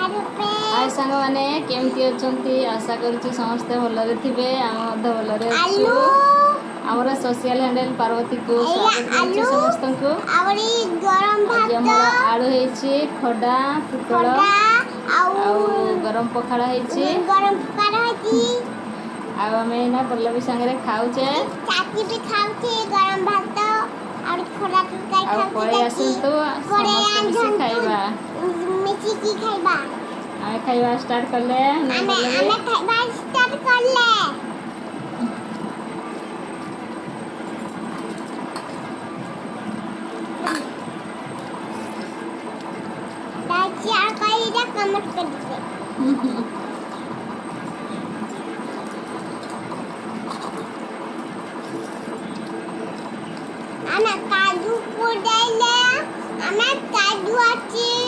हाय सांग माने केमती अछंती आशा करूची समस्त भलरे थिबे आम मध्य भलरे अछु हमर सोशल हैंडल पार्वती को स्वागत करछि समस्त को आवरी गरम भात हमरा आलू हेछि खडा पुटळ आउ गरम पखाड़ा हेछि आ हमें ना पल्लवी संगे खाउचे चाची भी खाउचे गरम भात और खडा तरकारी आ खाउचे पळे आसंतु समस्त खाइबा मिची की खाइबा आमे खाइबा स्टार्ट करले आमे खाइबा स्टार्ट करले दाची आ कइरा कमेंट कर दे आमे काजू को डाले आमे काजू आची